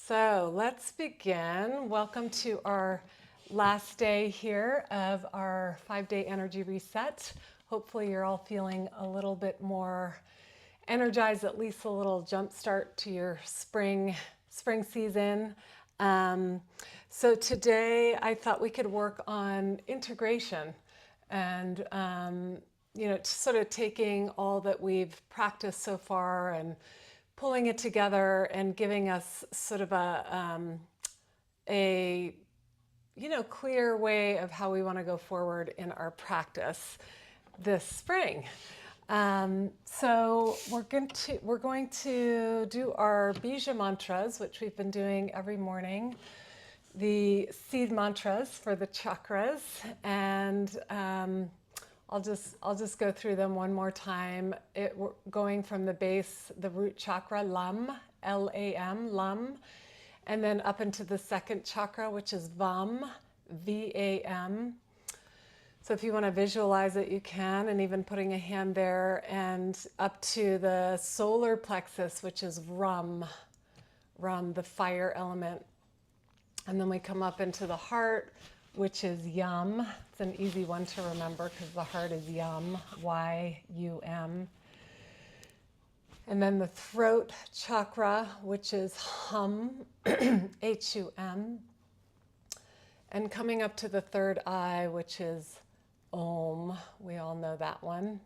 So let's begin. Welcome to our last day here of our 5-day energy reset. Hopefully you're all feeling a little bit more energized, at least a little jump start to your spring season. So today I thought we could work on integration and sort of taking all that we've practiced so far and pulling it together and giving us sort of a clear way of how we want to go forward in our practice this spring. So we're going to do our bija mantras, which we've been doing every morning, the seed mantras for the chakras, and I'll just go through them one more time. We're going from the base, the root chakra, Lam, L-A-M, Lam, and then up into the second chakra, which is Vam, V-A-M. So if you want to visualize it, you can, and even putting a hand there, and up to the solar plexus, which is Ram, the fire element. And then we come up into the heart, which is Yum. It's an easy one to remember because the heart is Yum, Y-U-M. And then the throat chakra, which is Hum, H-U-M. And coming up to the third eye, which is Om. We all know that one.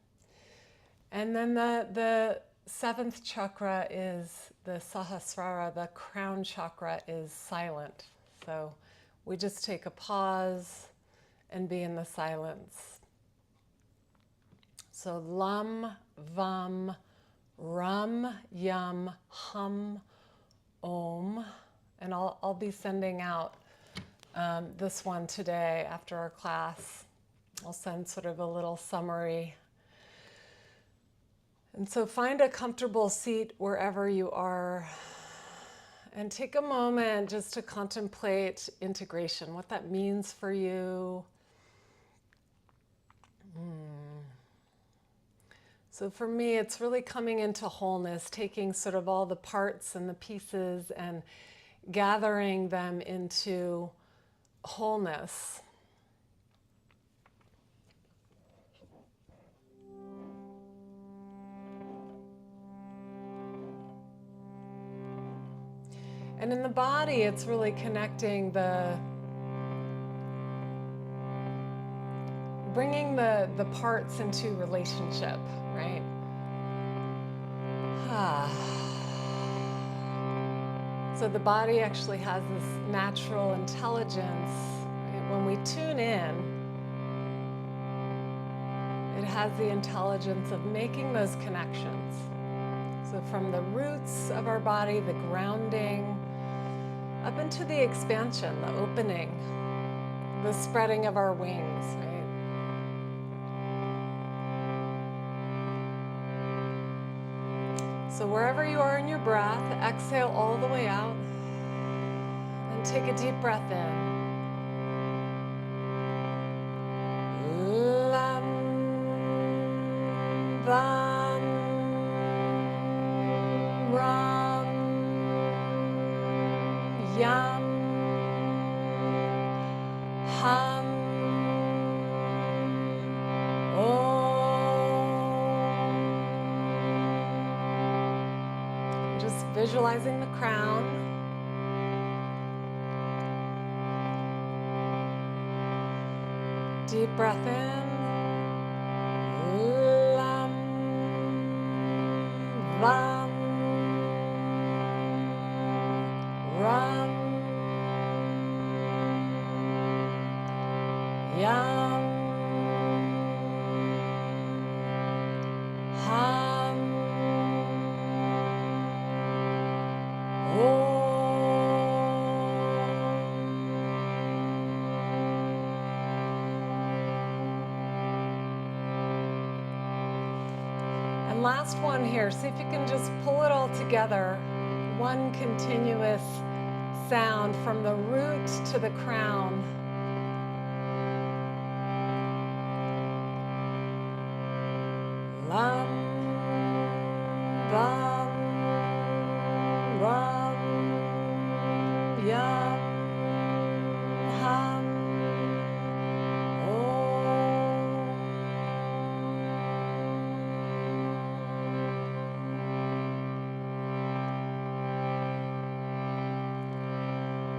And then the seventh chakra is the Sahasrara, the crown chakra is silent. So we just take a pause and be in the silence. So Lam, Vam, Ram, Yum, Hum, Om. And I'll be sending out this one today after our class. I'll send sort of a little summary. And so find a comfortable seat wherever you are and take a moment just to contemplate integration, what that means for you. So for me, it's really coming into wholeness, taking sort of all the parts and the pieces and gathering them into wholeness. And in the body, it's really connecting bringing the parts into relationship, right? So the body actually has this natural intelligence. Right? When we tune in, it has the intelligence of making those connections. So from the roots of our body, the grounding, up into the expansion, the opening, the spreading of our wings, right? So wherever you are in your breath, exhale all the way out and take a deep breath in. Lam, Vam, Ram, Yum, Hum, Om. Just visualizing the crown. Deep breath in. Lam, Vam, Ram, Yum, Hum, Om. And last one here, see if you can just pull it all together. One continuous sound from the root to the crown. Lam, Vam, Ram, Yum, hum,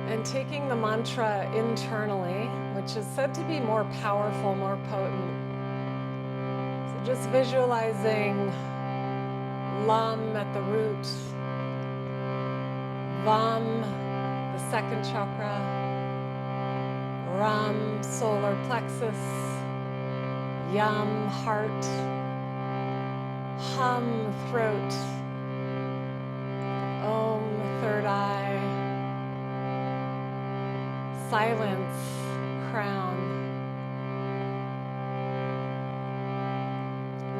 and taking the mantra internally, which is said to be more powerful, more potent. So just visualizing Lam at the root, Vam, the second chakra, Ram, solar plexus, Yam, heart, Hum, throat, Om, third eye, silence, crown.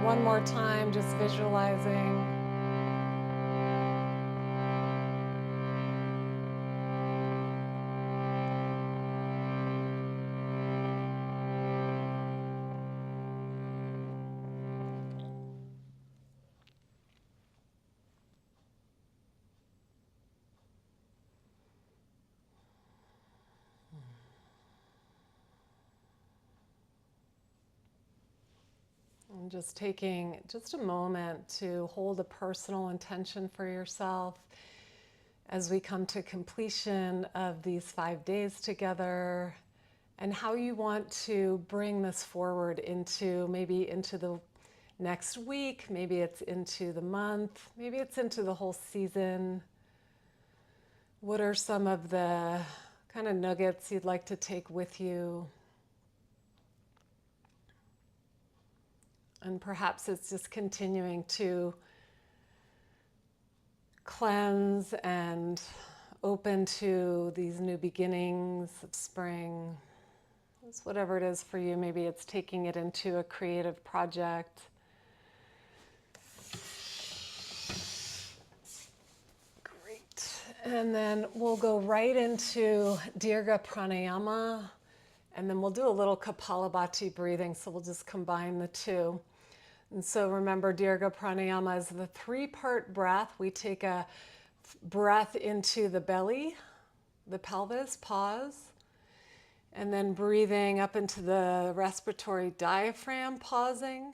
One more time, just visualizing. And just taking just a moment to hold a personal intention for yourself as we come to completion of these 5 days together, and how you want to bring this forward into maybe into the next week, maybe it's into the month, maybe it's into the whole season. What are some of the kind of nuggets you'd like to take with you? And perhaps it's just continuing to cleanse and open to these new beginnings of spring. It's whatever it is for you. Maybe it's taking it into a creative project. Great. And then we'll go right into Dirga Pranayama, and then we'll do a little Kapalabhati breathing. So we'll just combine the two. And so remember, Dirga Pranayama is the 3-part breath. We take a breath into the belly, the pelvis, pause, and then breathing up into the respiratory diaphragm, pausing,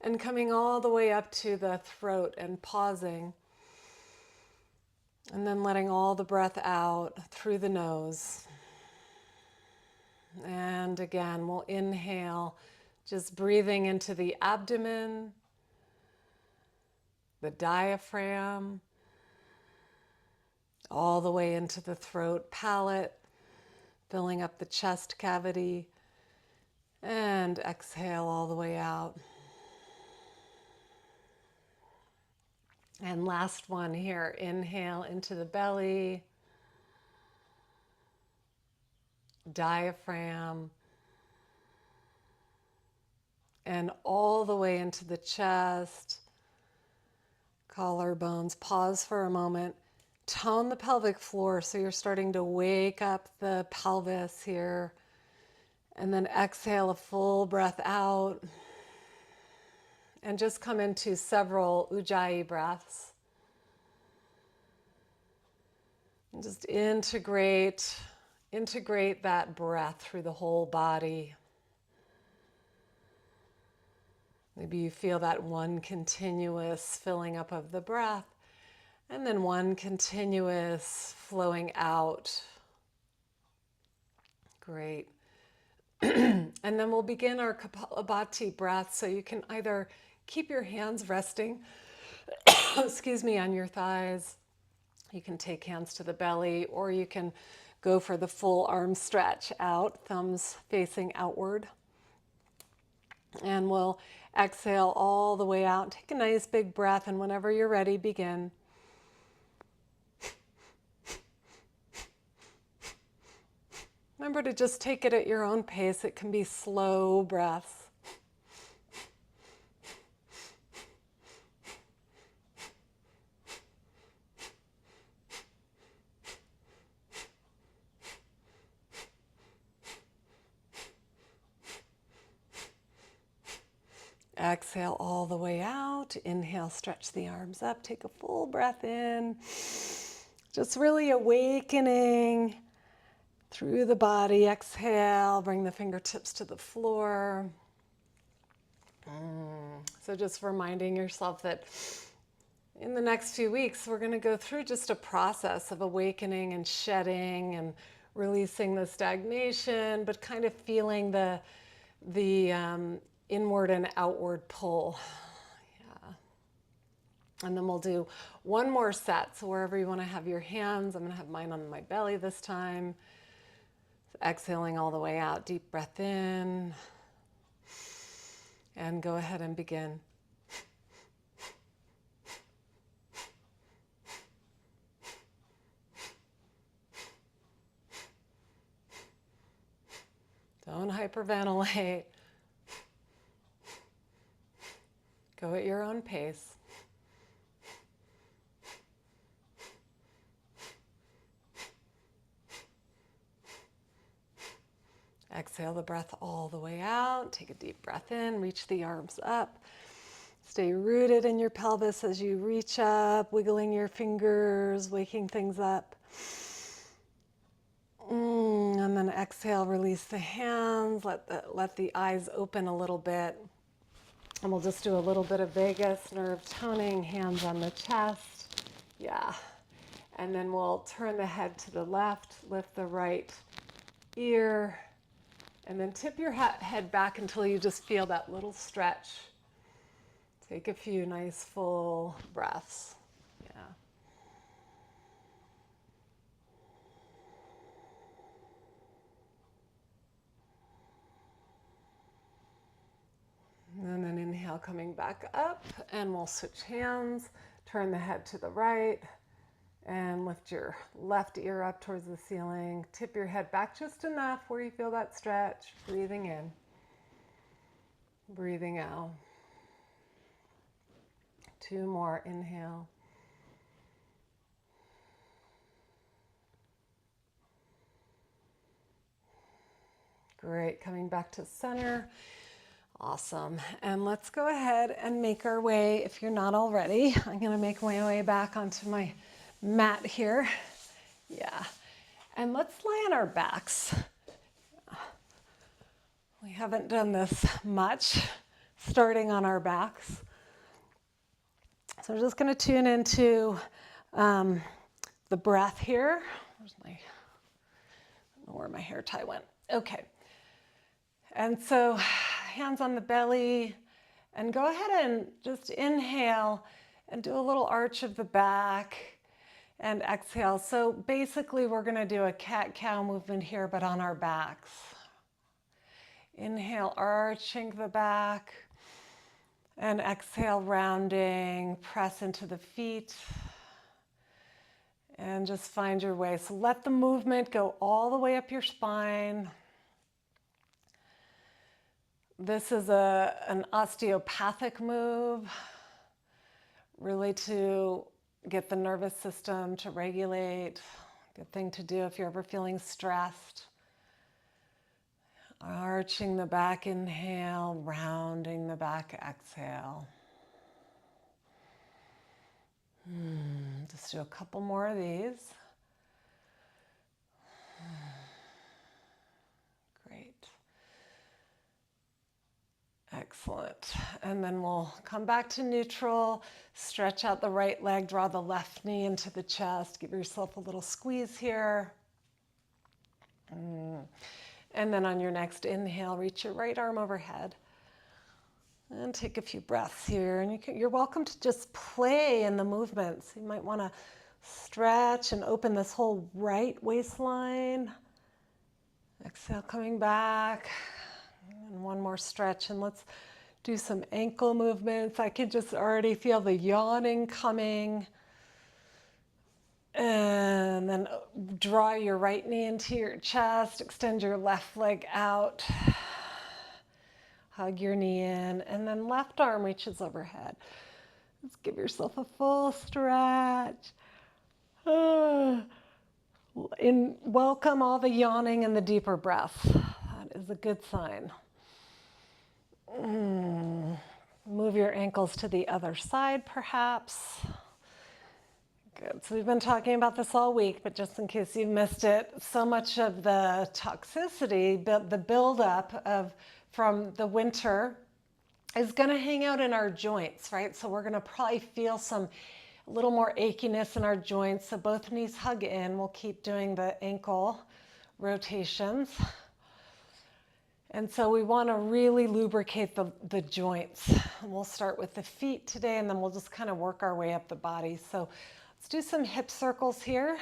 and coming all the way up to the throat and pausing, and then letting all the breath out through the nose. And again, we'll inhale, just breathing into the abdomen, the diaphragm, all the way into the throat, palate, filling up the chest cavity, and exhale all the way out. And last one here, inhale into the belly, diaphragm, and all the way into the chest, collarbones. Pause for a moment. Tone the pelvic floor so you're starting to wake up the pelvis here. And then exhale a full breath out. And just come into several Ujjayi breaths. And just integrate that breath through the whole body. Maybe you feel that one continuous filling up of the breath, and then one continuous flowing out. Great. And then we'll begin our Kapalabhati breath. So you can either keep your hands resting, excuse me, on your thighs. You can take hands to the belly, or you can go for the full arm stretch out, thumbs facing outward. And we'll exhale all the way out. Take a nice big breath, and whenever you're ready, begin. Remember to just take it at your own pace. It can be slow breaths. Exhale all the way out. Inhale, stretch the arms up. Take a full breath in. Just really awakening through the body. Exhale, bring the fingertips to the floor. So just reminding yourself that in the next few weeks, we're going to go through just a process of awakening and shedding and releasing the stagnation, but kind of feeling the inward and outward pull. Yeah. And then we'll do one more set. So wherever you want to have your hands, I'm going to have mine on my belly this time. So exhaling all the way out, deep breath in. And go ahead and begin. Don't hyperventilate. Go at your own pace. Exhale the breath all the way out. Take a deep breath in. Reach the arms up. Stay rooted in your pelvis as you reach up, wiggling your fingers, waking things up. And then exhale, release the hands. Let the eyes open a little bit. And we'll just do a little bit of vagus nerve toning, hands on the chest. Yeah. And then we'll turn the head to the left, lift the right ear, and then tip your head back until you just feel that little stretch. Take a few nice full breaths. Yeah. And then inhale, coming back up, and we'll switch hands. Turn the head to the right, and lift your left ear up towards the ceiling. Tip your head back just enough where you feel that stretch. Breathing in, breathing out. 2 more, inhale. Great, coming back to center. Awesome. And let's go ahead and make our way, if you're not already, I'm going to make my way back onto my mat here. Yeah. And let's lie on our backs. We haven't done this much, starting on our backs. So we're just going to tune into the breath here. Where's my, I don't know where my hair tie went. Okay. And so hands on the belly, and go ahead and just inhale and do a little arch of the back and exhale. So basically we're going to do a cat-cow movement here, but on our backs. Inhale, arching the back, and exhale, rounding, press into the feet, and just find your way. So let the movement go all the way up your spine. This is an osteopathic move, really to get the nervous system to regulate. Good thing to do if you're ever feeling stressed. Arching the back, inhale, rounding the back, exhale. Just do a couple more of these. Great. Excellent. And then we'll come back to neutral, stretch out the right leg, draw the left knee into the chest, give yourself a little squeeze here. And then on your next inhale, reach your right arm overhead. And take a few breaths here. And you're welcome to just play in the movements. You might want to stretch and open this whole right waistline. Exhale, coming back. And one more stretch. And let's do some ankle movements. I can just already feel the yawning coming. And then draw your right knee into your chest. Extend your left leg out. Hug your knee in, and then left arm reaches overhead. Let's give yourself a full stretch. Welcome all the yawning and the deeper breath. That is a good sign. Move your ankles to the other side, perhaps. Good. So we've been talking about this all week, but just in case you missed it, so much of the toxicity, the buildup from the winter is going to hang out in our joints, right? So we're going to probably feel a little more achiness in our joints. So both knees hug in. We'll keep doing the ankle rotations. And so we want to really lubricate the joints. And we'll start with the feet today, and then we'll just kind of work our way up the body. So let's do some hip circles here.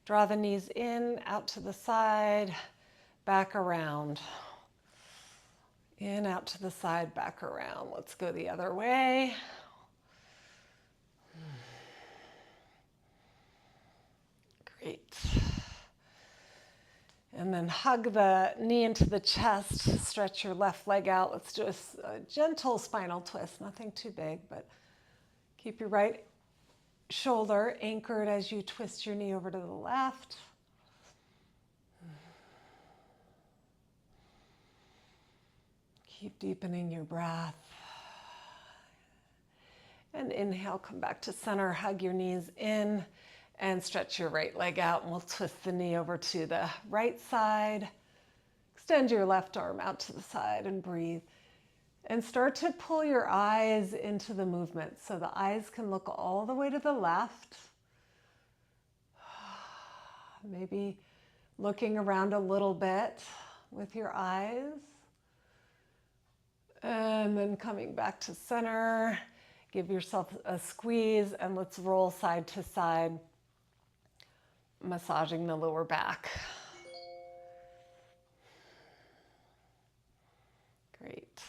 Draw the knees in, out to the side, back around. In, out to the side, back around. Let's go the other way. Great. And then hug the knee into the chest, stretch your left leg out. Let's do a gentle spinal twist, nothing too big, but keep your right shoulder anchored as you twist your knee over to the left. Keep deepening your breath. And inhale, come back to center, hug your knees in. And stretch your right leg out, and we'll twist the knee over to the right side. Extend your left arm out to the side and breathe. And start to pull your eyes into the movement. So the eyes can look all the way to the left. Maybe looking around a little bit with your eyes. And then coming back to center. Give yourself a squeeze, and let's roll side to side, massaging the lower back. Great.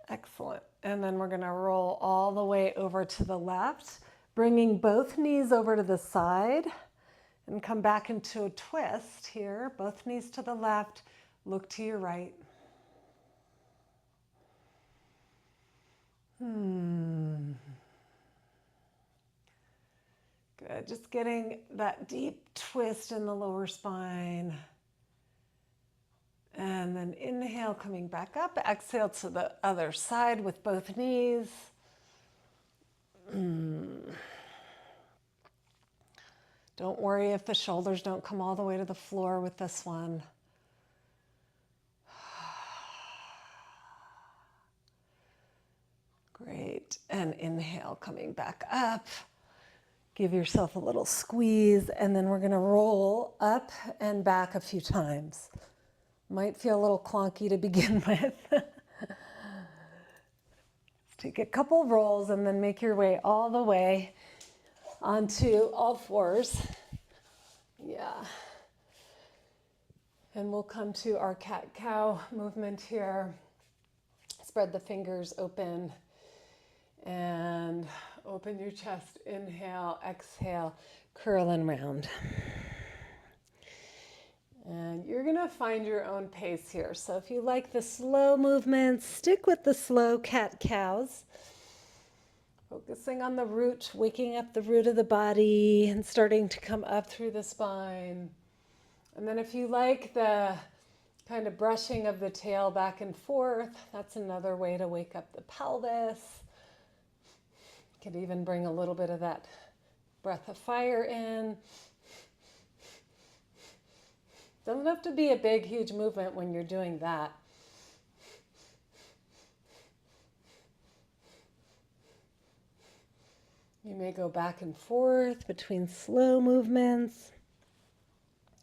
Excellent. And then we're going to roll all the way over to the left, bringing both knees over to the side and come back into a twist here. Both knees to the left, look to your right. Good. Just getting that deep twist in the lower spine. And then inhale, coming back up. Exhale to the other side with both knees. Don't worry if the shoulders don't come all the way to the floor with this one. Great. And inhale, coming back up. Give yourself a little squeeze, and then we're going to roll up and back a few times. Might feel a little clunky to begin with. Let's take a couple rolls and then make your way all the way onto all fours. Yeah. And we'll come to our cat-cow movement here. Spread the fingers open and open your chest. Inhale, exhale, curl and round. And you're going to find your own pace here. So if you like the slow movements, stick with the slow cat-cows. Focusing on the root, waking up the root of the body and starting to come up through the spine. And then if you like the kind of brushing of the tail back and forth, that's another way to wake up the pelvis. You could even bring a little bit of that breath of fire in. Doesn't have to be a big, huge movement when you're doing that. You may go back and forth between slow movements,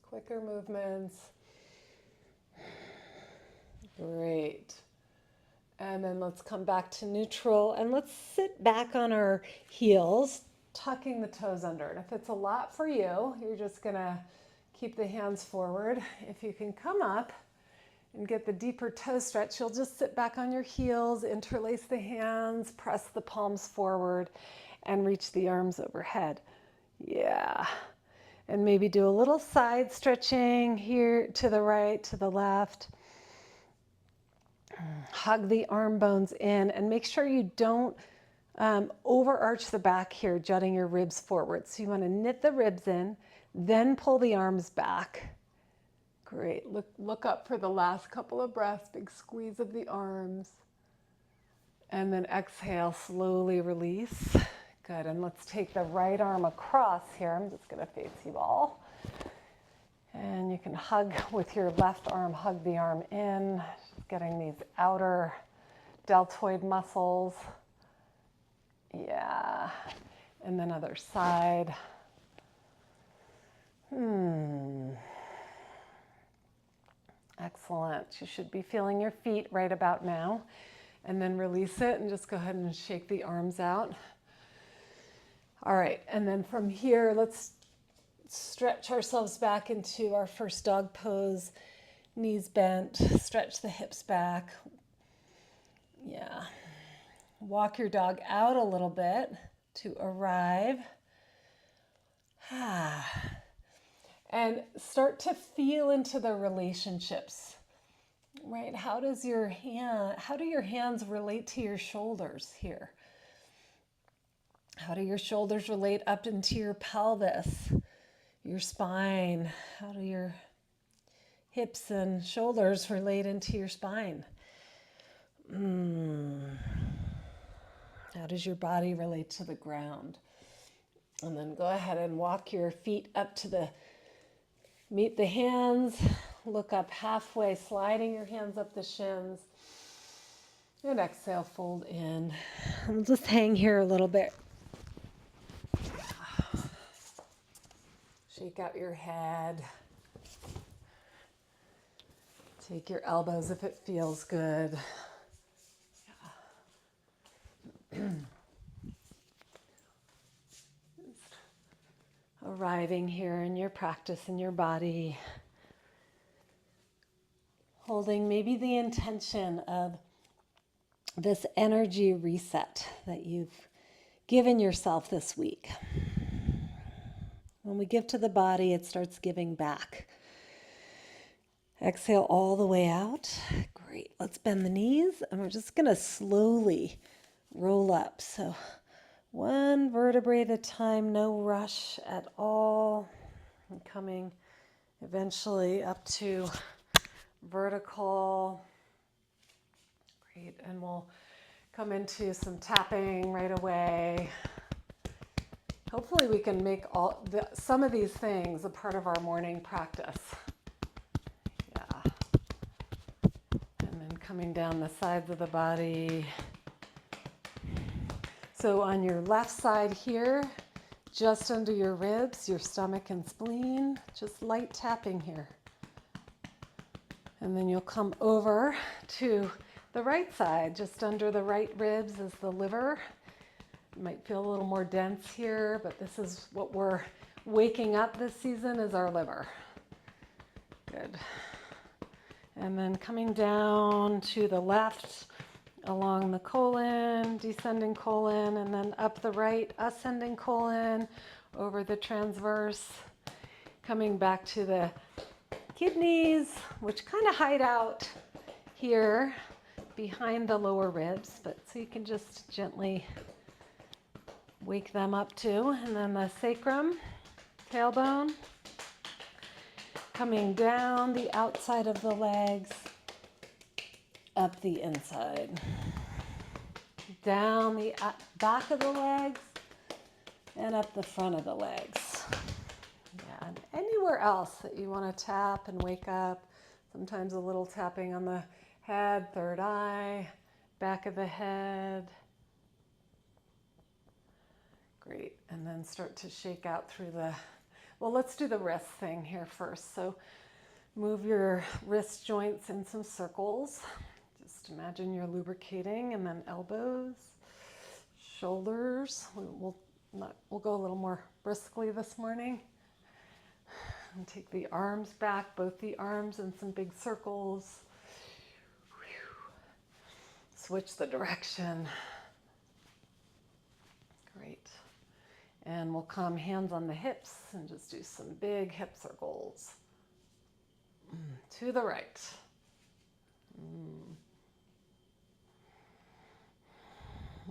quicker movements. Great. And then let's come back to neutral and let's sit back on our heels, tucking the toes under. And if it's a lot for you, you're just gonna keep the hands forward. If you can come up and get the deeper toe stretch, you'll just sit back on your heels, interlace the hands, press the palms forward, and reach the arms overhead. Yeah. And maybe do a little side stretching here to the right, to the left. Hug the arm bones in and make sure you don't overarch the back here, jutting your ribs forward. So you want to knit the ribs in, then pull the arms back. Great. Look up for the last couple of breaths. Big squeeze of the arms. And then exhale, slowly release. Good, and let's take the right arm across here. I'm just gonna face you all. And you can hug with your left arm, hug the arm in, just getting these outer deltoid muscles. Yeah, and then other side. Excellent. You should be feeling your feet right about now. And then release it and just go ahead and shake the arms out. All right, and then from here, let's stretch ourselves back into our first dog pose. Knees bent, stretch the hips back. Yeah. Walk your dog out a little bit to arrive. And start to feel into the relationships, right? How do your hands relate to your shoulders here? How do your shoulders relate up into your pelvis, your spine? How do your hips and shoulders relate into your spine? How does your body relate to the ground? And then go ahead and walk your feet up to meet the hands, look up halfway, sliding your hands up the shins. And exhale, fold in. And just hang here a little bit. Shake out your head. Take your elbows if it feels good. Arriving here in your practice, in your body. Holding maybe the intention of this energy reset that you've given yourself this week. When we give to the body, it starts giving back. Exhale all the way out. Great. Let's bend the knees and we're just going to slowly roll up. So one vertebrae at a time, no rush at all. And coming eventually up to vertical. Great. And we'll come into some tapping right away. Hopefully we can make some of these things a part of our morning practice. Yeah. And then coming down the sides of the body. So on your left side here, just under your ribs, your stomach and spleen, just light tapping here. And then you'll come over to the right side, just under the right ribs is the liver. You might feel a little more dense here, but this is what we're waking up this season is our liver. Good. And then coming down to the left along the colon, descending colon, and then up the right, ascending colon, over the transverse, coming back to the kidneys, which kind of hide out here behind the lower ribs, but so you can just gently wake them up too. And then the sacrum, tailbone, coming down the outside of the legs, up the inside, down the back of the legs, and up the front of the legs. Yeah, and anywhere else that you want to tap and wake up, sometimes a little tapping on the head, third eye, back of the head. Great, and then start to shake out through well, let's do the wrist thing here first. So move your wrist joints in some circles. Just imagine you're lubricating, and then elbows, shoulders. We'll go a little more briskly this morning. And take the arms back, both the arms in some big circles. Switch the direction. Great. And we'll come hands on the hips and just do some big hip circles. To the right.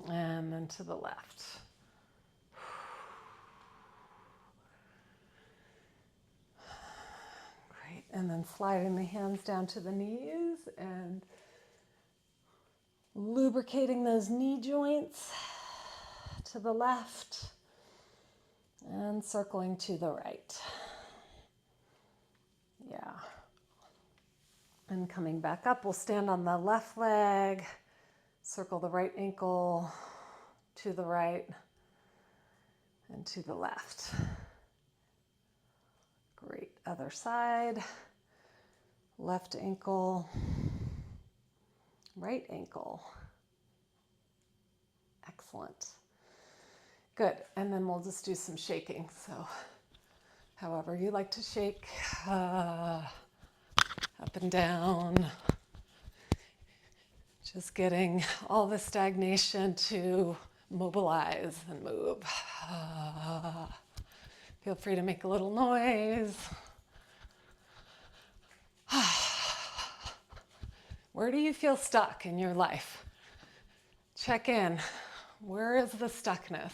And then to the left. Great. And then sliding the hands down to the knees and lubricating those knee joints to the left, and circling to the right. Yeah. And coming back up, we'll stand on the left leg, circle the right ankle to the right and to the left. Great. Other side. Left ankle, right ankle. Excellent. Good. And then we'll just do some shaking. So however you like to shake, up and down. Just getting all the stagnation to mobilize and move. Feel free to make a little noise. Where do you feel stuck in your life? Check in. Where is the stuckness?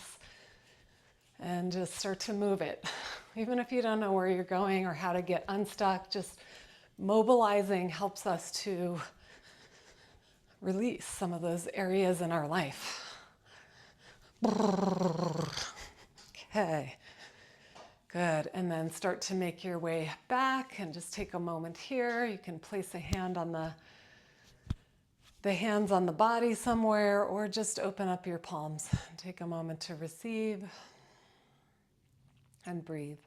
And just start to move it. Even if you don't know where you're going or how to get unstuck, just mobilizing helps us to release some of those areas in our life. Okay. Good. And then start to make your way back and just take a moment here. You can place a hand on the hands on the body somewhere, or just open up your palms. Take a moment to receive and breathe.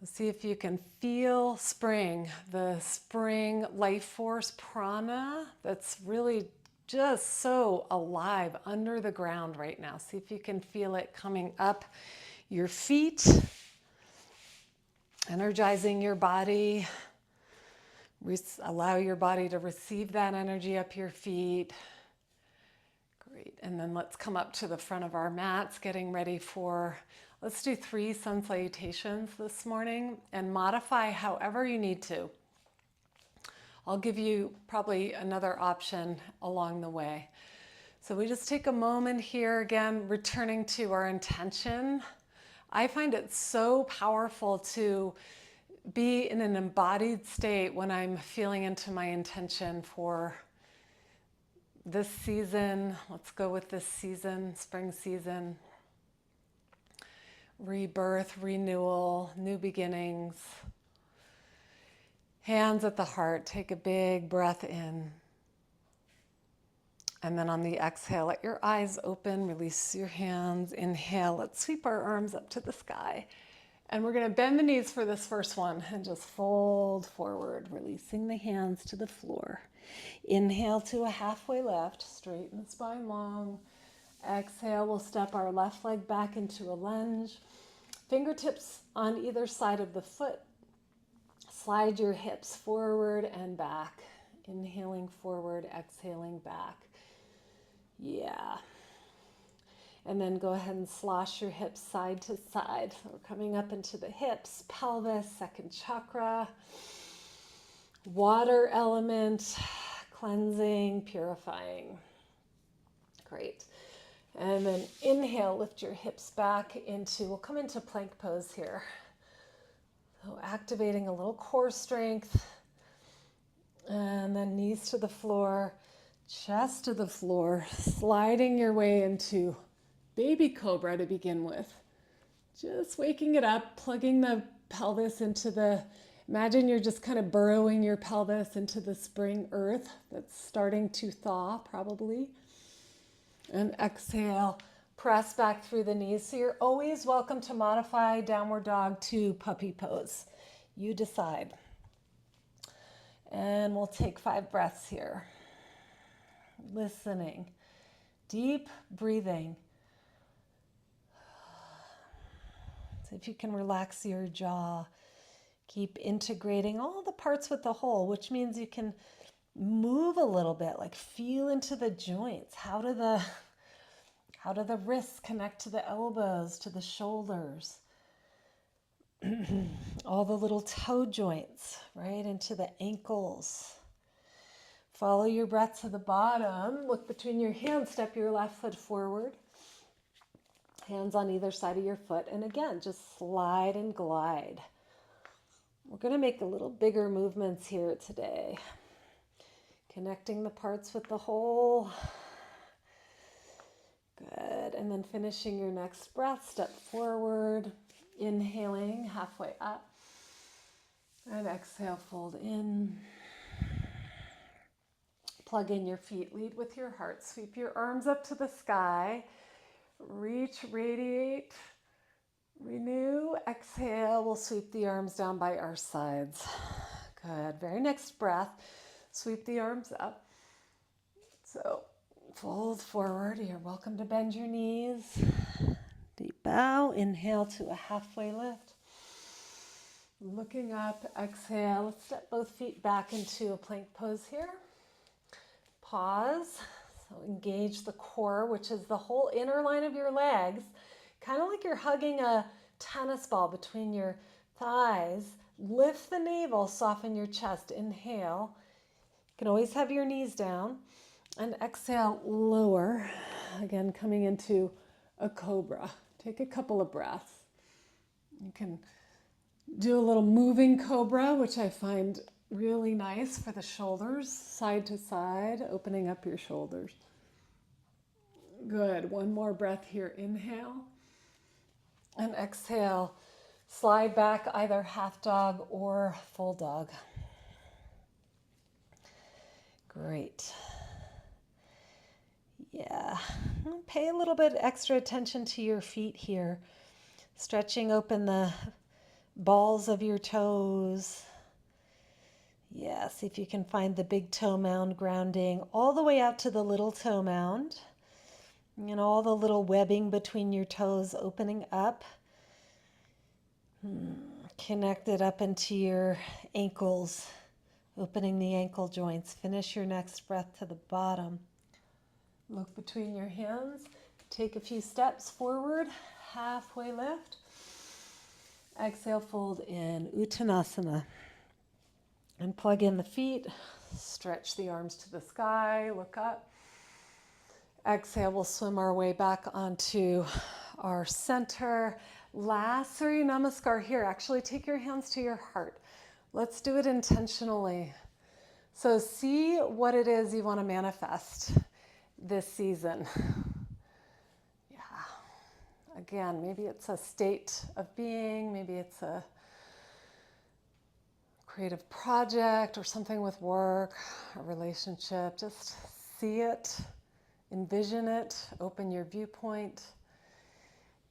See if you can feel spring, the spring life force prana that's really just so alive under the ground right now. See if you can feel it coming up your feet, energizing your body. Allow your body to receive that energy up your feet. Great. And then let's come up to the front of our mats, getting ready for, let's do 3 sun salutations this morning and modify however you need to. I'll give you probably another option along the way. So we just take a moment here, again, returning to our intention. I find it so powerful to be in an embodied state when I'm feeling into my intention for this season. Let's go with this season, spring season. Rebirth, renewal, new beginnings. Hands at the heart. Take a big breath in. And then on the exhale, let your eyes open, release your hands. Inhale, let's sweep our arms up to the sky. And we're going to bend the knees for this first one and just fold forward, releasing the hands to the floor. Inhale to a halfway lift, straighten the spine long. Exhale, we'll step our left leg back into a lunge. Fingertips on either side of the foot. Slide your hips forward and back. Inhaling forward, exhaling back. Yeah. And then go ahead and slosh your hips side to side. So we're coming up into the hips, pelvis, second chakra. Water element, cleansing, purifying. Great. And then inhale, lift your hips back into, we'll come into plank pose here. So activating a little core strength. And then knees to the floor, chest to the floor, sliding your way into baby cobra to begin with. Just waking it up, plugging the pelvis into the, imagine you're just kind of burrowing your pelvis into the spring earth that's starting to thaw probably. And exhale, press back through the knees. So you're always welcome to modify downward dog to puppy pose. You decide. And we'll take 5 breaths here. Listening, deep breathing. So if you can relax your jaw, keep integrating all the parts with the whole, which means you can move a little bit, like feel into the joints. How do the wrists connect to the elbows, to the shoulders? All the little toe joints, right, into the ankles. Follow your breath to the bottom. Look between your hands. Step your left foot forward. Hands on either side of your foot. And again, just slide and glide. We're going to make a little bigger movements here today. Connecting the parts with the whole. Good. And then finishing your next breath, step forward, inhaling halfway up. And exhale, fold in. Plug in your feet, lead with your heart. Sweep your arms up to the sky. Reach, radiate, renew. Exhale, we'll sweep the arms down by our sides. Good. Very next breath, sweep the arms up. So fold forward. You're welcome to bend your knees. Deep bow. Inhale to a halfway lift. Looking up, exhale. Let's step both feet back into a plank pose here. Pause. So engage the core, which is the whole inner line of your legs. Kind of like you're hugging a tennis ball between your thighs. Lift the navel, soften your chest. Inhale. You can always have your knees down. And exhale, lower. Again, coming into a cobra. Take a couple of breaths. You can do a little moving cobra, which I find really nice for the shoulders, side to side, opening up your shoulders. Good. One more breath here. Inhale. And exhale. Slide back either half dog or full dog. Great. Yeah. Pay a little bit extra attention to your feet here. Stretching open the balls of your toes. Yeah, see if you can find the big toe mound grounding all the way out to the little toe mound. And all the little webbing between your toes opening up. Connect it up into your ankles, opening the ankle joints. Finish your next breath to the bottom. Look between your hands. Take a few steps forward, halfway lift. Exhale, fold in, Uttanasana. And plug in the feet, stretch the arms to the sky, look up. Exhale, we'll swim our way back onto our center. Last Surya Namaskar here. Actually, take your hands to your heart. Let's do it intentionally. So see what it is you want to manifest this season. Yeah. Again, maybe it's a state of being, maybe it's a creative project or something with work, a relationship. Just see it, envision it, open your viewpoint.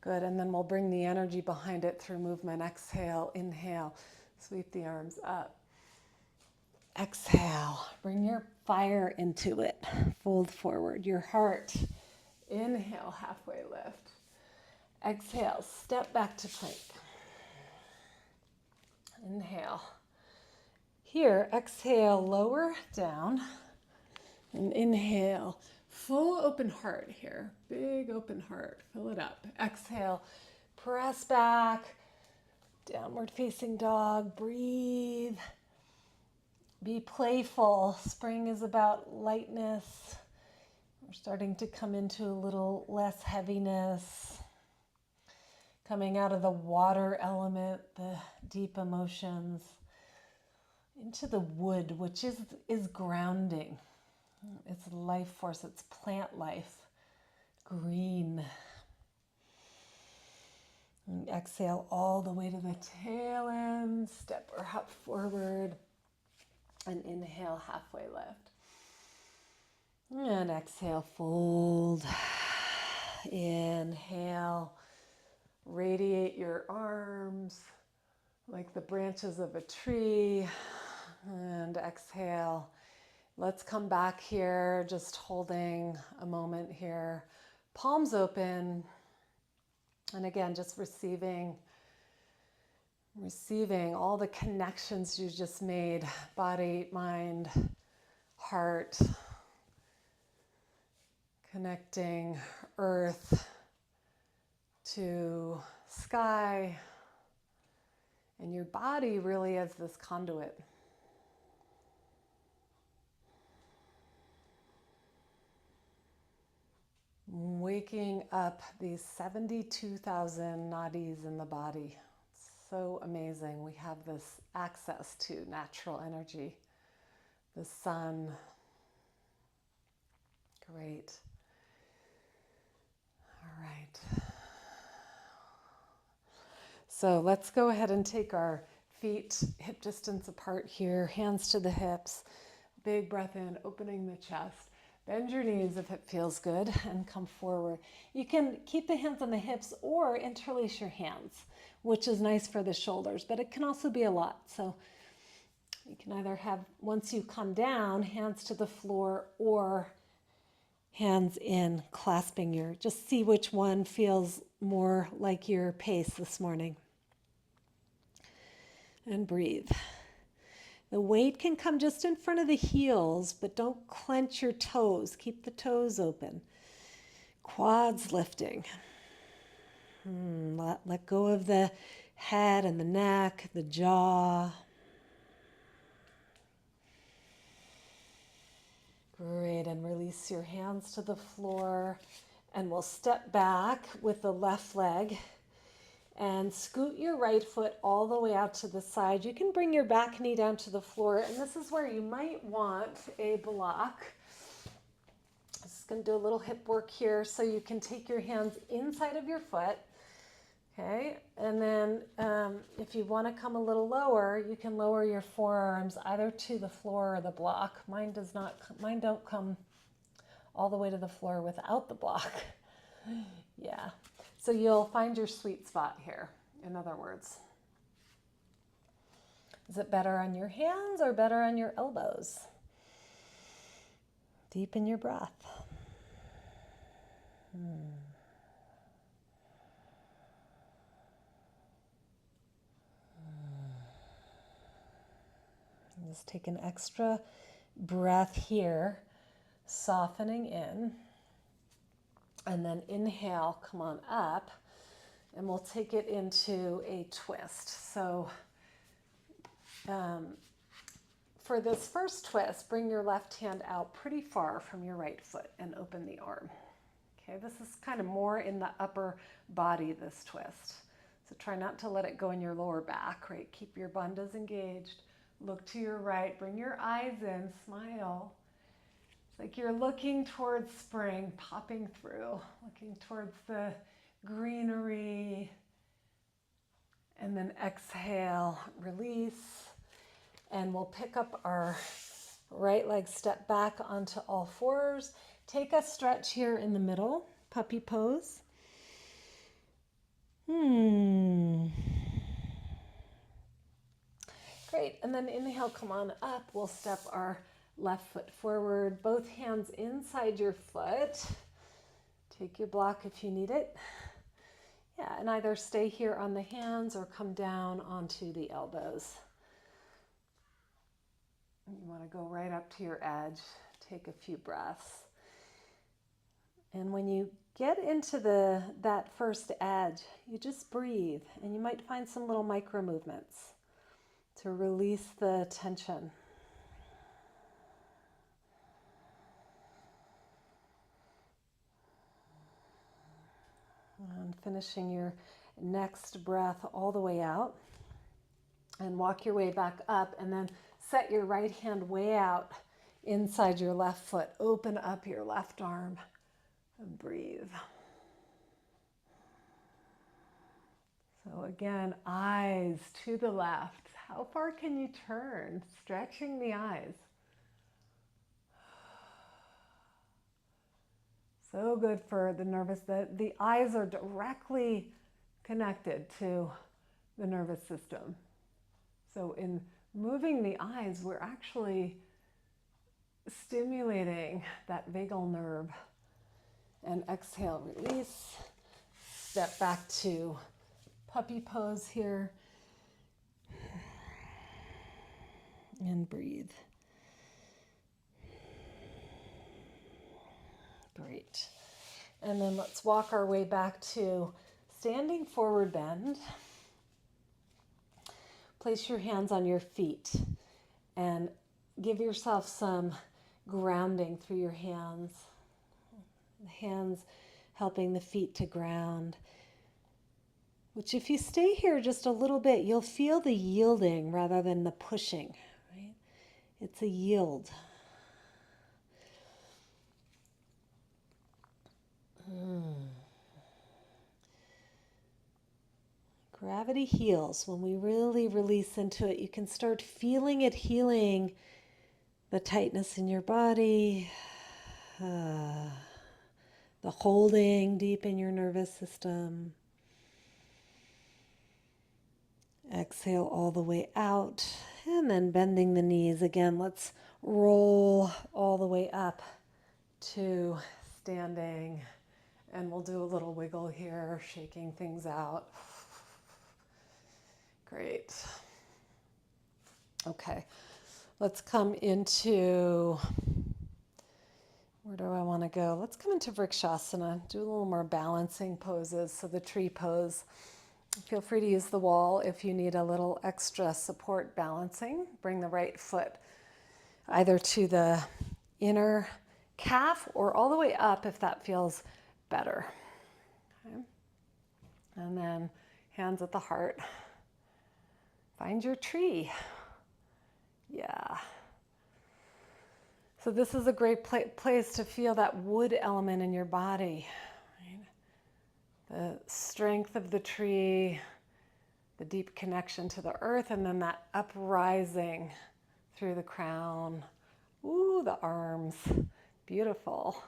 Good, and then we'll bring the energy behind it through movement. Exhale, inhale, sweep the arms up. Exhale, bring your fire into it. Fold forward your heart. Inhale, halfway lift. Exhale, step back to plank. Inhale. Here, exhale, lower down. And inhale, full open heart here. Big open heart, fill it up. Exhale, press back. Downward facing dog, breathe. Be playful. Spring is about lightness. We're starting to come into a little less heaviness. Coming out of the water element, the deep emotions, into the wood, which is grounding. It's life force, it's plant life. Green. And exhale all the way to the tail end. Step or hop forward. And inhale, halfway lift. And exhale, fold. Inhale, radiate your arms like the branches of a tree. And exhale. Let's come back here, just holding a moment here. Palms open. And again, just receiving all the connections you just made, body, mind, heart, connecting earth to sky, and your body really as this conduit. Waking up these 72,000 nadis in the body. So amazing. We have this access to natural energy, the sun. Great. right. So let's go ahead and take our feet hip distance apart here, hands to the hips. Big breath in, opening the chest. Bend your knees if it feels good and come forward. You can keep the hands on the hips or interlace your hands, which is nice for the shoulders, but it can also be a lot. So you can either have, once you come down, hands to the floor or hands in, clasping your, just see which one feels more like your pace this morning. And breathe. The weight can come just in front of the heels, but don't clench your toes. Keep the toes open. Quads lifting. Let go of the head and the neck, the jaw. Great, and release your hands to the floor. And we'll step back with the left leg and scoot your right foot all the way out to the side. You can bring your back knee down to the floor, and this is where you might want a block. Just going to do a little hip work here so you can take your hands inside of your foot. Okay, and then if you want to come a little lower, you can lower your forearms either to the floor or the block. Mine don't come all the way to the floor without the block. Yeah. So you'll find your sweet spot here, in other words. Is it better on your hands or better on your elbows? Deepen your breath. Just take an extra breath here, softening in. And then inhale, come on up, and we'll take it into a twist. So for this first twist, bring your left hand out pretty far from your right foot and open the arm. Okay, this is kind of more in the upper body, this twist. So try not to let it go in your lower back, right? Keep your bandhas engaged. Look to your right, bring your eyes in, smile. It's like you're looking towards spring, popping through, looking towards the greenery. And then exhale, release. And we'll pick up our right leg, step back onto all fours. Take a stretch here in the middle, puppy pose. Great, and then inhale, come on up. We'll step our left foot forward, both hands inside your foot. Take your block if you need it. Yeah, and either stay here on the hands or come down onto the elbows. You want to go right up to your edge. Take a few breaths. And when you get into that first edge, you just breathe, and you might find some little micro movements to release the tension. And finishing your next breath all the way out, and walk your way back up, and then set your right hand way out inside your left foot. Open up your left arm and breathe. So again, eyes to the left. How far can you turn? Stretching the eyes. So good for the nervous. The eyes are directly connected to the nervous system. So in moving the eyes, we're actually stimulating that vagal nerve. And exhale, release. Step back to puppy pose here. And breathe. Great. And then let's walk our way back to standing forward bend. Place your hands on your feet and give yourself some grounding through your hands. The hands helping the feet to ground. Which if you stay here just a little bit, you'll feel the yielding rather than the pushing, right? It's a yield. Gravity heals. When we really release into it, you can start feeling it healing the tightness in your body, the holding deep in your nervous system. Exhale all the way out, and then bending the knees. Again, let's roll all the way up to standing. And we'll do a little wiggle here, shaking things out. Great. Okay, let's come into, where do I want to go? Let's come into Vrikshasana, do a little more balancing poses. So the tree pose. Feel free to use the wall if you need a little extra support balancing. Bring the right foot either to the inner calf or all the way up if that feels better. Okay. And then hands at the heart. Find your tree. Yeah. So this is a great place to feel that wood element in your body. The strength of the tree, the deep connection to the earth, and then that uprising through the crown. Ooh, the arms. Beautiful.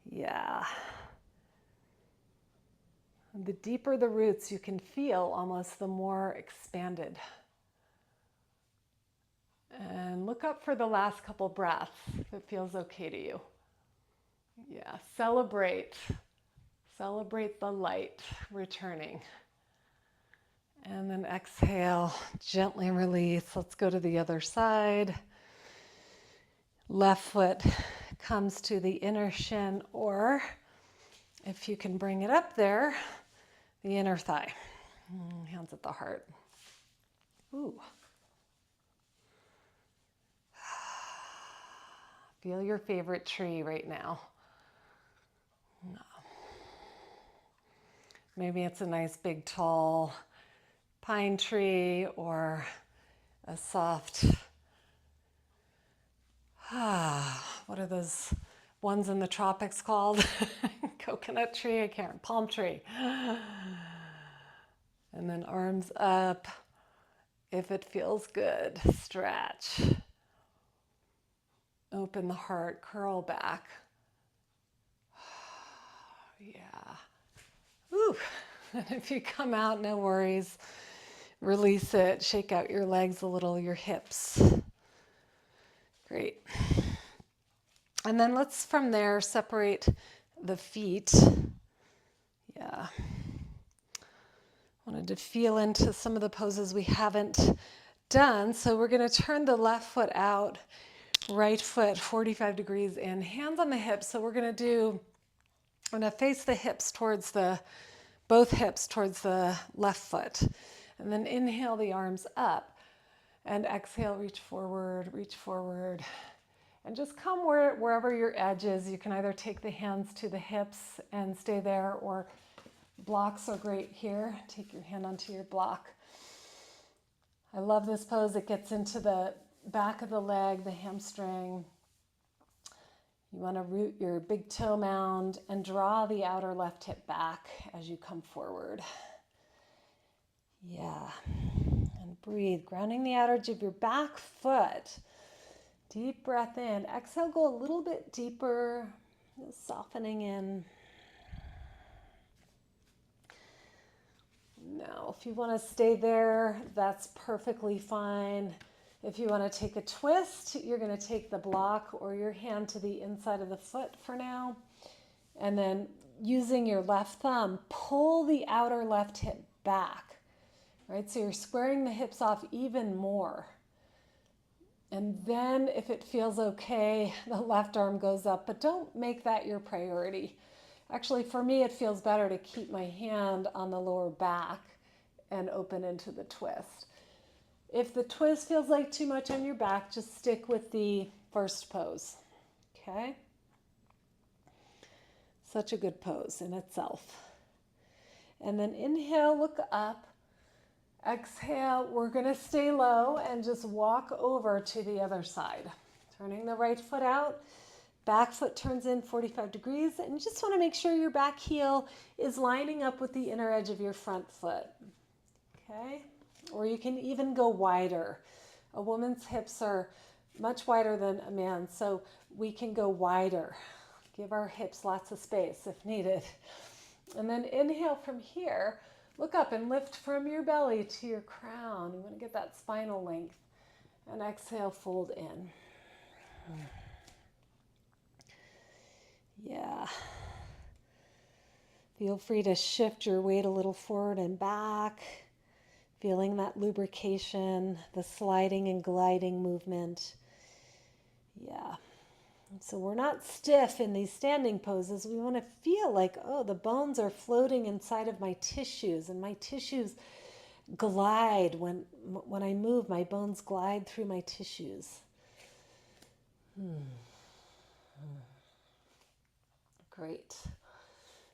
Yeah. The deeper the roots you can feel, almost the more expanded. And look up for the last couple breaths if it feels okay to you. Yeah, celebrate. Celebrate the light returning. And then exhale, gently release. Let's go to the other side. Left foot comes to the inner shin, or if you can bring it up there, the inner thigh. Hands at the heart. Ooh. Feel your favorite tree right now. Maybe it's a nice big tall pine tree or a soft, what are those ones in the tropics called? Coconut tree, I can't, palm tree. And then arms up. If it feels good, stretch. Open the heart, curl back. Yeah. Ooh. And if you come out, no worries. Release it. Shake out your legs a little, your hips. Great. And then let's, from there, separate the feet. Yeah. Wanted to feel into some of the poses we haven't done. So we're going to turn the left foot out, right foot 45 degrees in, hands on the hips. So we're going to face the hips towards both hips towards the left foot. And then inhale the arms up and exhale, reach forward, and just come wherever your edge is. You can either take the hands to the hips and stay there, or blocks are great here. Take your hand onto your block. I love this pose. It gets into the back of the leg, the hamstring. You want to root your big toe mound and draw the outer left hip back as you come forward. Yeah. And breathe, grounding the outer edge of your back foot. Deep breath in. Exhale, go a little bit deeper, softening in. Now, if you want to stay there, that's perfectly fine. If you want to take a twist, you're going to take the block or your hand to the inside of the foot for now. And then using your left thumb, pull the outer left hip back, right? So you're squaring the hips off even more. And then if it feels okay, the left arm goes up, but don't make that your priority. Actually, for me, it feels better to keep my hand on the lower back and open into the twist. If the twist feels like too much on your back, just stick with the first pose, okay? Such a good pose in itself. And then inhale, look up. Exhale, we're going to stay low and just walk over to the other side. Turning the right foot out, back foot turns in 45 degrees, and you just want to make sure your back heel is lining up with the inner edge of your front foot. Okay, or you can even go wider. A woman's hips are much wider than a man's, so we can go wider. Give our hips lots of space if needed. And then inhale from here, look up and lift from your belly to your crown. You want to get that spinal length. And exhale, fold in. Yeah. Feel free to shift your weight a little forward and back, feeling that lubrication, the sliding and gliding movement. Yeah. So we're not stiff in these standing poses. We want to feel like, oh, the bones are floating inside of my tissues, and my tissues glide. When I move, my bones glide through my tissues. Great.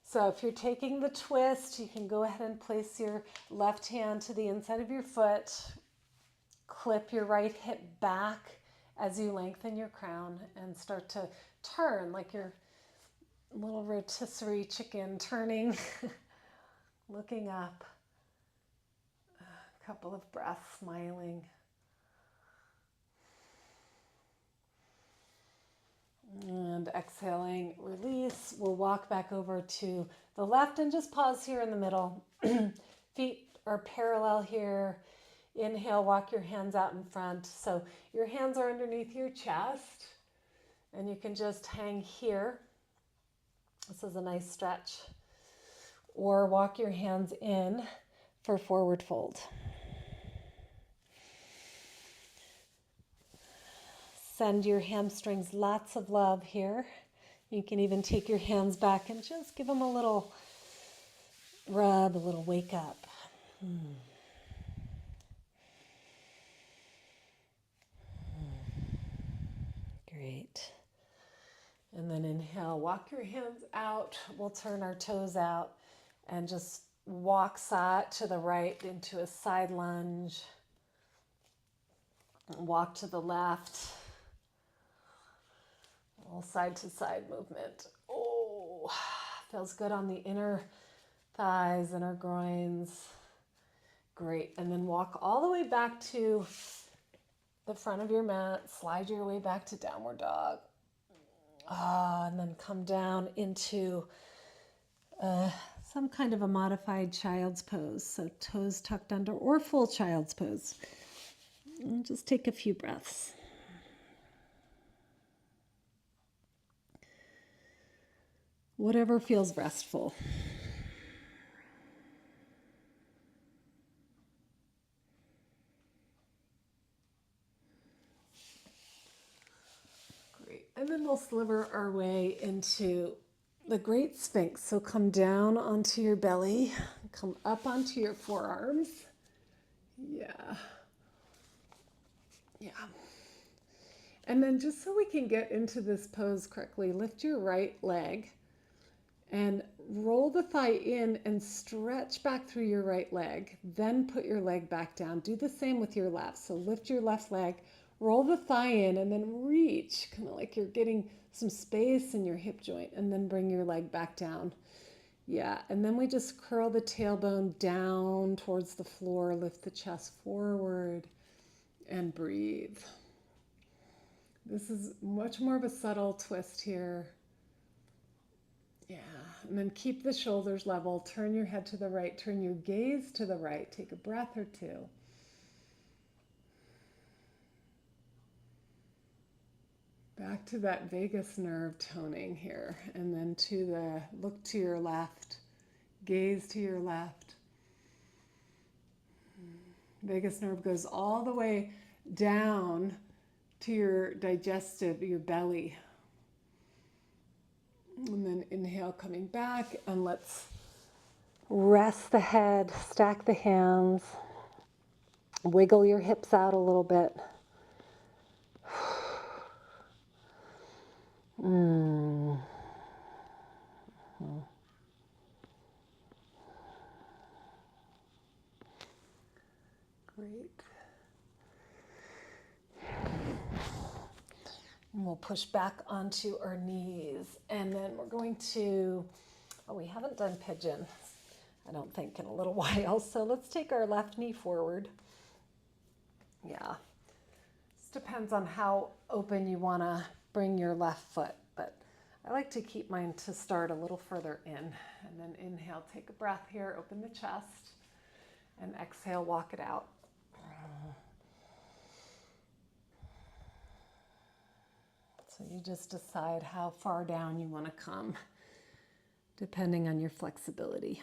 So if you're taking the twist, you can go ahead and place your left hand to the inside of your foot. Clip your right hip back as you lengthen your crown and start to turn like your little rotisserie chicken turning, looking up. A couple of breaths, smiling. And exhaling, release. We'll walk back over to the left and just pause here in the middle. Feet are parallel here. Inhale, walk your hands out in front. So your hands are underneath your chest and you can just hang here. This is a nice stretch. Or walk your hands in for forward fold. Send your hamstrings lots of love here. You can even take your hands back and just give them a little rub, a little wake up. Great. And then inhale, walk your hands out. We'll turn our toes out and just walk side to the right into a side lunge. Walk to the left. A little side to side movement. Oh, feels good on the inner thighs, inner groins. Great. And then walk all the way back to the front of your mat. Slide your way back to downward dog. And then come down into some kind of a modified child's pose. So toes tucked under or full child's pose. And just take a few breaths. Whatever feels restful. Great. And then we'll sliver our way into the Great Sphinx. So come down onto your belly, come up onto your forearms. Yeah. Yeah. And then just so we can get into this pose correctly, lift your right leg and roll the thigh in and stretch back through your right leg. Then put your leg back down. Do the same with your left. So lift your left leg, roll the thigh in, and then reach, kind of like you're getting some space in your hip joint, and then bring your leg back down. Yeah, and then we just curl the tailbone down towards the floor, lift the chest forward, and breathe. This is much more of a subtle twist here. Yeah, and then keep the shoulders level, turn your head to the right, turn your gaze to the right, take a breath or two. Back to that vagus nerve toning here, and then look to your left, gaze to your left. Vagus nerve goes all the way down to your digestive, your belly. And then inhale, coming back, and let's rest the head, stack the hands, wiggle your hips out a little bit. Great. And we'll push back onto our knees. And then we're going to, we haven't done pigeon. I don't think, in a little while. So let's take our left knee forward. Yeah. This depends on how open you want to bring your left foot, but I like to keep mine to start a little further in. And then inhale, take a breath here, open the chest, and exhale, walk it out. So you just decide how far down you want to come, depending on your flexibility.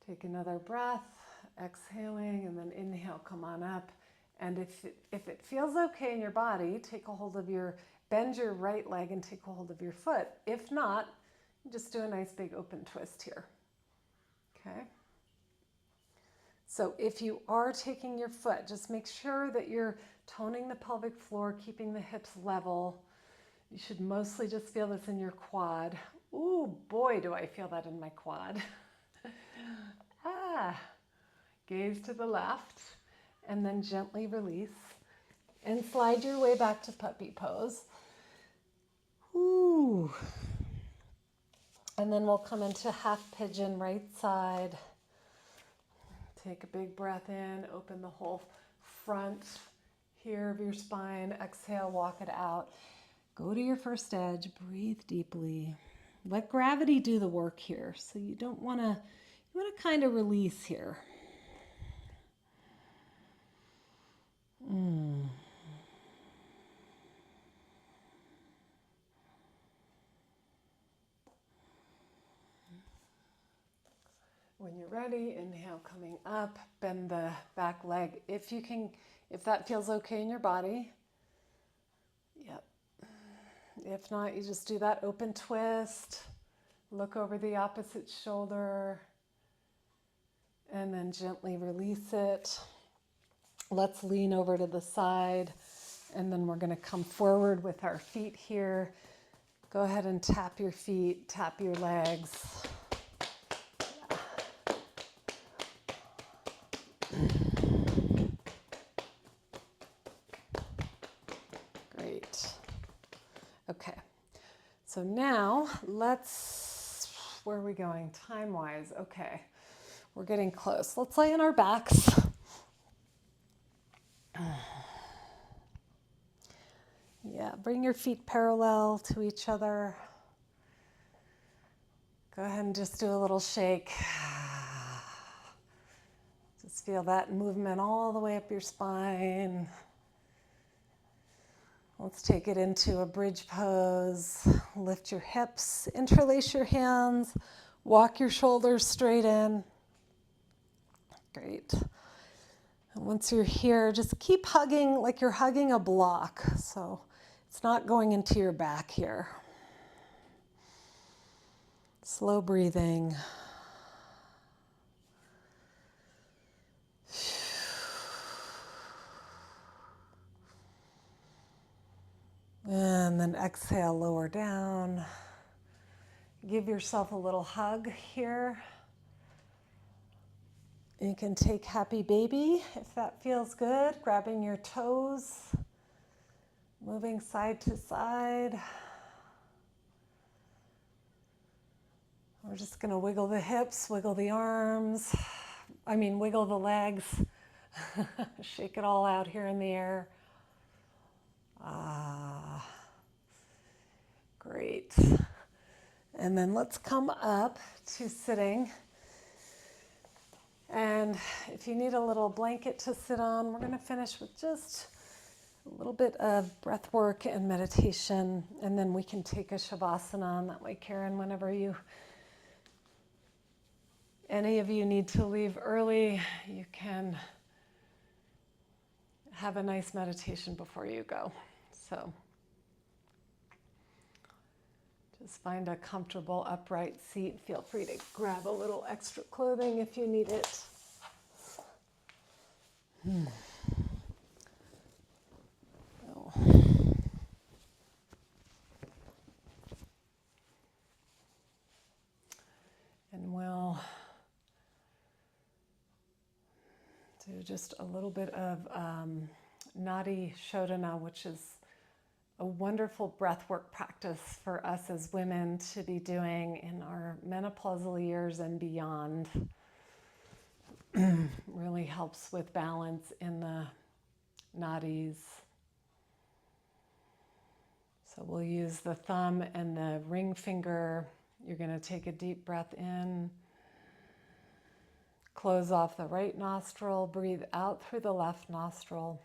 Take another breath, exhaling, and then inhale, come on up. And if it feels okay in your body, take a hold of bend your right leg and take a hold of your foot. If not, just do a nice big open twist here. Okay? So if you are taking your foot, just make sure that you're toning the pelvic floor, keeping the hips level. You should mostly just feel this in your quad. Ooh, boy, do I feel that in my quad. Gaze to the left, and then gently release. And slide your way back to puppy pose. Ooh. And then we'll come into half pigeon, right side. Take a big breath in, open the whole front here of your spine. Exhale, walk it out. Go to your first edge, breathe deeply. Let gravity do the work here. So you want to kind of release here. When you're ready, inhale, coming up, bend the back leg. If that feels okay in your body. Yep. If not, you just do that open twist. Look over the opposite shoulder. And then gently release it. Let's lean over to the side. And then we're going to come forward with our feet here. Go ahead and tap your feet, tap your legs. Great. Okay. So now where are we going time-wise? Okay. We're getting close. Let's lay on our backs. Yeah, bring your feet parallel to each other. Go ahead and just do a little shake. Just feel that movement all the way up your spine. Let's take it into a bridge pose. Lift your hips, interlace your hands, walk your shoulders straight in. Great. And once you're here, just keep hugging like you're hugging a block. So it's not going into your back here. Slow breathing. And then exhale, lower down. Give yourself a little hug here. You can take happy baby if that feels good, grabbing your toes, moving side to side. We're just going to wiggle the hips, wiggle the arms, wiggle the legs, shake it all out here in the air. Great. And then let's come up to sitting. And if you need a little blanket to sit on, we're going to finish with just a little bit of breath work and meditation, and then we can take a shavasana. That way, Karen, whenever any of you need to leave early, you can have a nice meditation before you go. So just find a comfortable upright seat. Feel free to grab a little extra clothing if you need it. Oh. And we'll do just a little bit of Nadi Shodhana, which is a wonderful breathwork practice for us as women to be doing in our menopausal years and beyond. Really helps with balance in the nadis. So we'll use the thumb and the ring finger. You're going to take a deep breath in. Close off the right nostril, breathe out through the left nostril.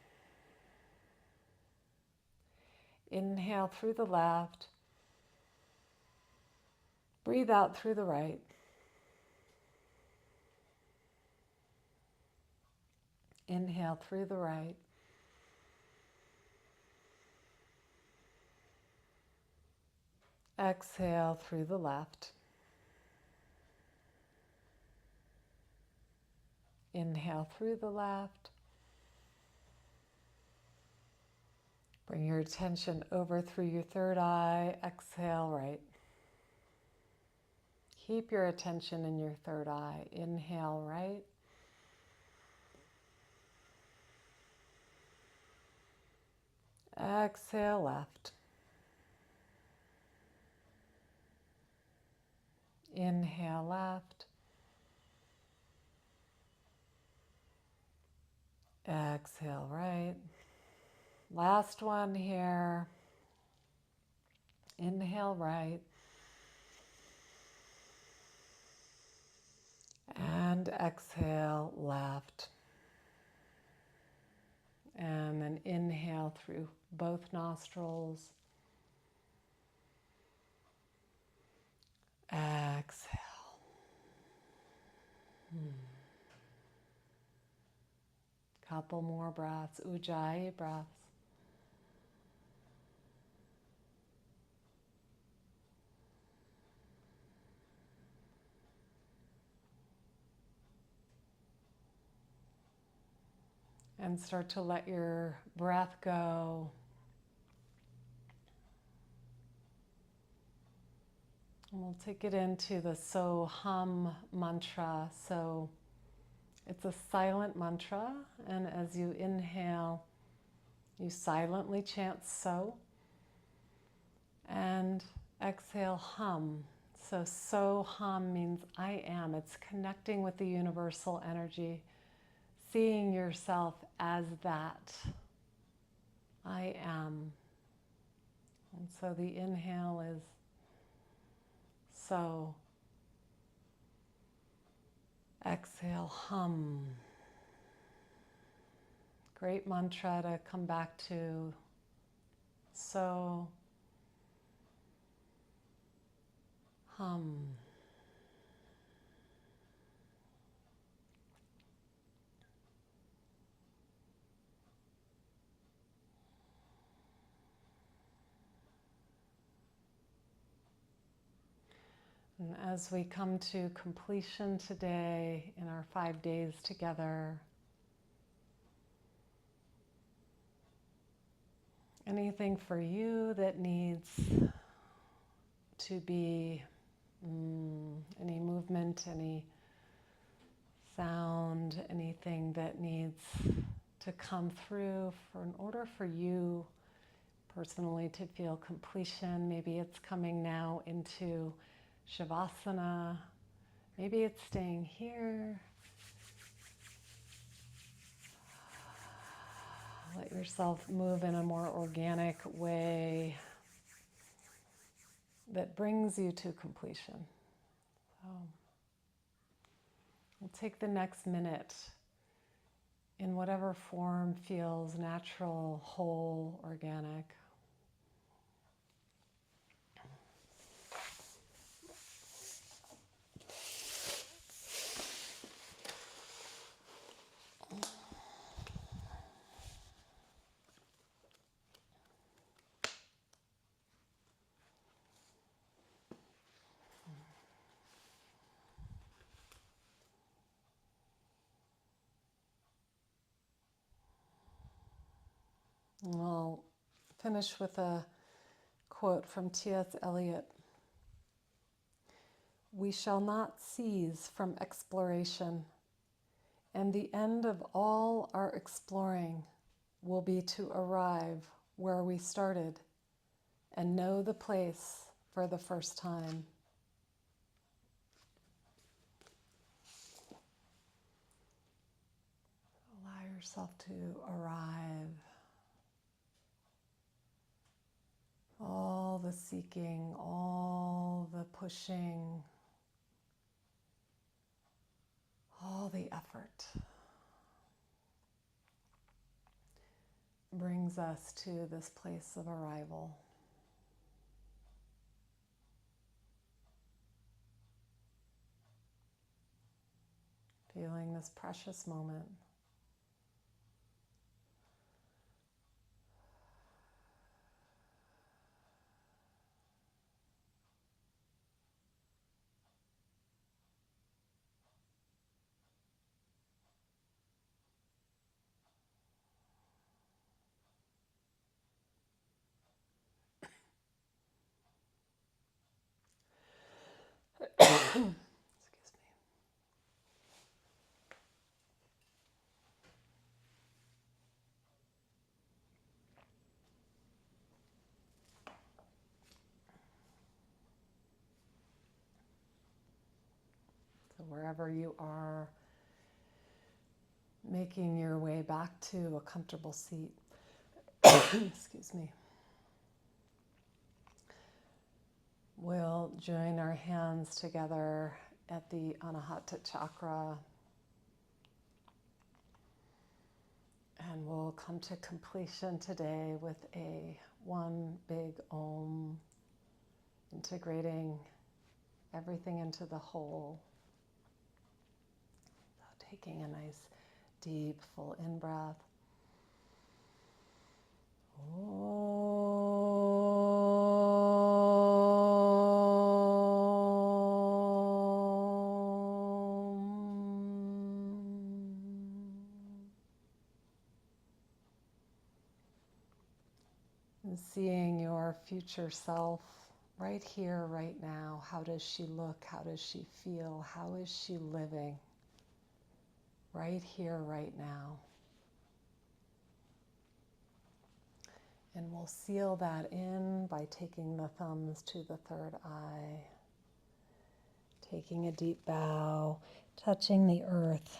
Inhale through the left. Breathe out through the right. Inhale through the right. Exhale through the left. Inhale through the left. Bring your attention over through your third eye. Exhale right. Keep your attention in your third eye. Inhale right. Exhale left. Inhale left. Exhale right. Last one here. Inhale right. And exhale left. And then inhale through both nostrils. Exhale. Couple more breaths, Ujjayi breaths. And start to let your breath go. And we'll take it into the So Hum mantra. So it's a silent mantra, and as you inhale, you silently chant So, and exhale hum. So hum means I am. It's connecting with the universal energy, seeing yourself as that. I am. And so the inhale is So. Exhale, hum. Great mantra to come back to. So, hum. And as we come to completion today in our 5 days together, anything for you that needs to be, any movement, any sound, anything that needs to come through in order for you personally to feel completion. Maybe it's coming now into Shavasana. Maybe it's staying here. Let yourself move in a more organic way that brings you to completion. So we'll take the next minute in whatever form feels natural, whole, organic. And I'll finish with a quote from T.S. Eliot. "We shall not cease from exploration. And the end of all our exploring will be to arrive where we started and know the place for the first time. Allow yourself to arrive. All the seeking, all the pushing, all the effort brings us to this place of arrival. Feeling this precious moment. Excuse me. So wherever you are, making your way back to a comfortable seat. Excuse me. We'll join our hands together at the Anahata chakra, and we'll come to completion today with a one big Om, integrating everything into the whole. So taking a nice deep full in-breath. And seeing your future self right here, right now. How does she look? How does she feel? How is she living? Right here, right now. And we'll seal that in by taking the thumbs to the third eye. Taking a deep bow, touching the earth.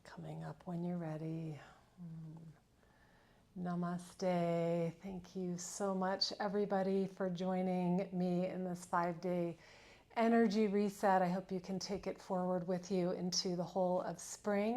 Coming up when you're ready. Namaste. Thank you so much, everybody, for joining me in this 5-day energy reset. I hope you can take it forward with you into the whole of spring.